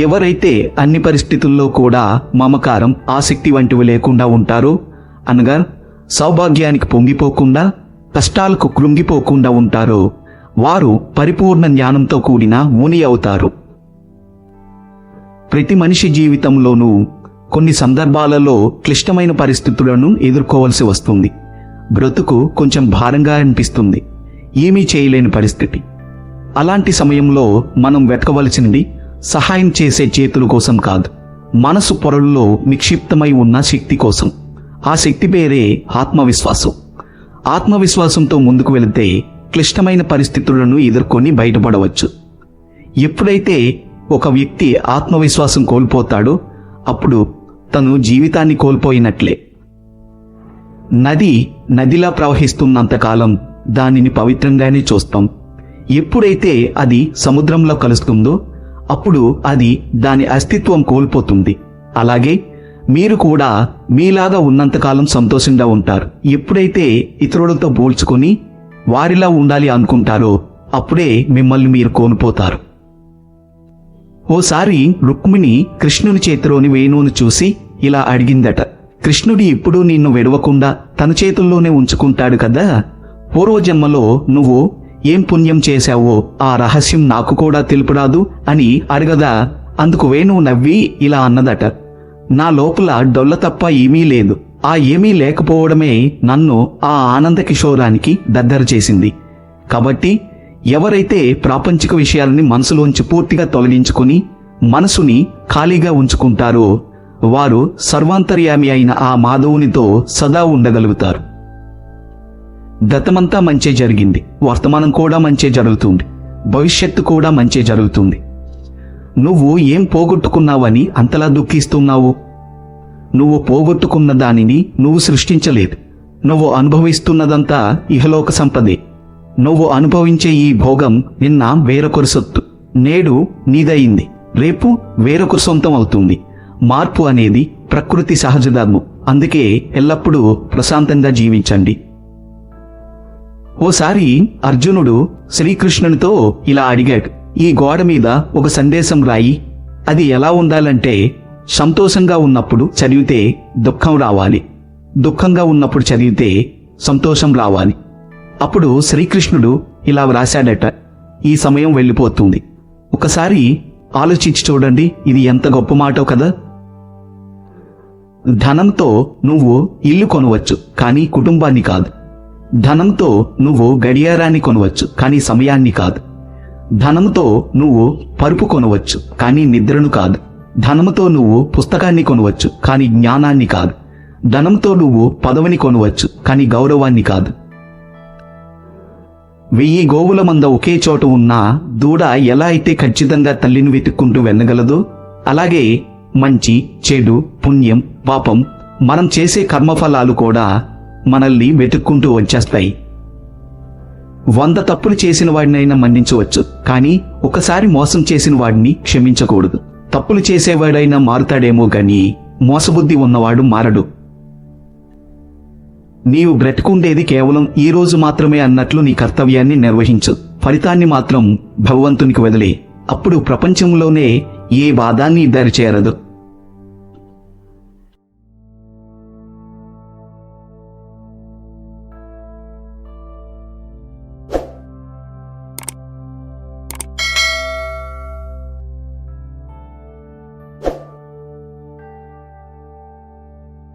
ఎవరైతే అన్ని పరిస్థితుల్లో కూడా మమకారం, ఆసక్తి వంటివి లేకుండా ఉంటారో, అనగా సౌభాగ్యానికి పొంగిపోకుండా, కష్టాలకు కృంగిపోకుండా ఉంటారో, వారు పరిపూర్ణ జ్ఞానంతో కూడిన ముని అవుతారు. ప్రతి మనిషి జీవితంలోనూ కొన్ని సందర్భాలలో క్లిష్టమైన పరిస్థితులను ఎదుర్కోవలసి వస్తుంది. బ్రతుకు కొంచెం భారంగా అనిపిస్తుంది, ఏమీ చేయలేని పరిస్థితి. అలాంటి సమయంలో మనం వెతకవలసింది సహాయం చేసే చేతుల కోసం కాదు, మనసు పొరల్లో నిక్షిప్తమై ఉన్న శక్తి కోసం. ఆ శక్తి పేరే ఆత్మవిశ్వాసం. ఆత్మవిశ్వాసంతో ముందుకు వెళితే క్లిష్టమైన పరిస్థితులను ఎదుర్కొని బయటపడవచ్చు. ఎప్పుడైతే ఒక వ్యక్తి ఆత్మవిశ్వాసం కోల్పోతాడో అప్పుడు తను జీవితాన్ని కోల్పోయినట్లే. నదిలా ప్రవహిస్తున్నంతకాలం దానిని పవిత్రంగానే చూస్తాం. ఎప్పుడైతే అది సముద్రంలో కలుస్తుందో అప్పుడు అది దాని అస్తిత్వం కోల్పోతుంది. అలాగే మీరు కూడా మీలాగా ఉన్నంతకాలం సంతోషంగా ఉంటారు. ఎప్పుడైతే ఇతరులతో పోల్చుకొని వారిలా ఉండాలి అనుకుంటారో అప్పుడే మిమ్మల్ని మీరు కోల్పోతారు. ఓసారి రుక్మిణి కృష్ణుని చేతిలోని వేణువును చూసి ఇలా అడిగిందట, కృష్ణుడు ఎప్పుడూ నిన్ను విడవకుండా తన చేతుల్లోనే ఉంచుకుంటాడు కదా, పూర్వజన్మలో నువ్వు ఏం పుణ్యం చేశావో ఆ రహస్యం నాకు కూడా తెలుపురాదు అని అడగదా. అందుకు వేణువు నవ్వి ఇలా అన్నదట, నా లోపల డొల్ల తప్ప ఏమీ లేదు. ఆ ఏమీ లేకపోవడమే నన్ను ఆ ఆనంద కిషోరానికి దగ్గర చేసింది. కాబట్టి ఎవరైతే ప్రాపంచిక విషయాలని మనసులోంచి పూర్తిగా తొలగించుకుని మనసుని ఖాళీగా ఉంచుకుంటారో వారు సర్వాంతర్యామి అయిన ఆ మాధవునితో సదా ఉండగలుగుతారు. గతమంతా మంచే జరిగింది, వర్తమానం కూడా మంచే జరుగుతుంది, భవిష్యత్తు కూడా మంచే జరుగుతుంది. నువ్వు ఏం పోగొట్టుకున్నావని అంతలా దుఃఖిస్తున్నావు? నువ్వు పోగొట్టుకున్న దానిని నువ్వు సృష్టించలేదు. నువ్వు అనుభవిస్తున్నదంతా ఇహలోక సంపదే. నువ్వు అనుభవించే ఈ భోగం నిన్న వేరొకరి సొత్తు, నేడు నీదయింది, రేపు వేరొకరి సొంతం అవుతుంది. మార్పు అనేది ప్రకృతి సహజ ధర్మం. అందుకే ఎల్లప్పుడూ ప్రశాంతంగా జీవించండి. ఓసారి అర్జునుడు శ్రీకృష్ణునితో ఇలా అడిగాడు, ఈ గోడ మీద ఒక సందేశం రాయి. అది ఎలా ఉండాలంటే సంతోషంగా ఉన్నప్పుడు చదివితే దుఃఖం రావాలి, దుఃఖంగా ఉన్నప్పుడు చదివితే సంతోషం రావాలి. అప్పుడు శ్రీకృష్ణుడు ఇలా వ్రాశాడట, ఈ సమయం వెళ్ళిపోతుంది, ఒకసారి ఆలోచించి చూడండి, ఇది ఎంత గొప్ప మాటో కదా. ధనంతో నువ్వు ఇల్లు కొనవచ్చు, కానీ కుటుంబాన్ని కాదు. ధనంతో నువ్వు గడియారాన్ని కొనవచ్చు, కానీ సమయాన్ని కాదు. ధనంతో నువ్వు పరుపు కొనవచ్చు, కానీ నిద్రను కాదు. ధనంతో నువ్వు పుస్తకాన్ని కొనవచ్చు, కానీ జ్ఞానాన్ని కాదు. ధనంతో నువ్వు పదవిని కొనవచ్చు, కానీ గౌరవాన్ని కాదు. 1000 గోవుల మంద ఒకే చోట ఉన్న దూడ ఎలా అయితే ఖచ్చితంగా తల్లిని వెతుక్కుంటూ వెళ్ళగలదో, అలాగే మంచి, చెడు, పుణ్యం, పాపం, మనం చేసే కర్మఫలాలు కూడా మనల్ని వెతుక్కుంటూ వచ్చేస్తాయి. 100 తప్పులు చేసిన వాడినైనా మన్నించవచ్చు, కానీ ఒకసారి మోసం చేసిన వాడిని క్షమించకూడదు. తప్పులు చేసేవాడైనా మారుతాడేమో గాని మోసబుద్ధి ఉన్నవాడు మారడు. నీవు బ్రతికుండేది కేవలం ఈ రోజు మాత్రమే అన్నట్లు నీ కర్తవ్యాన్ని నిర్వహించు. ఫలితాన్ని మాత్రం భగవంతునికి వదిలే. అప్పుడు ప్రపంచంలోనే ఏ బాధాన్ని దరిచేరదు.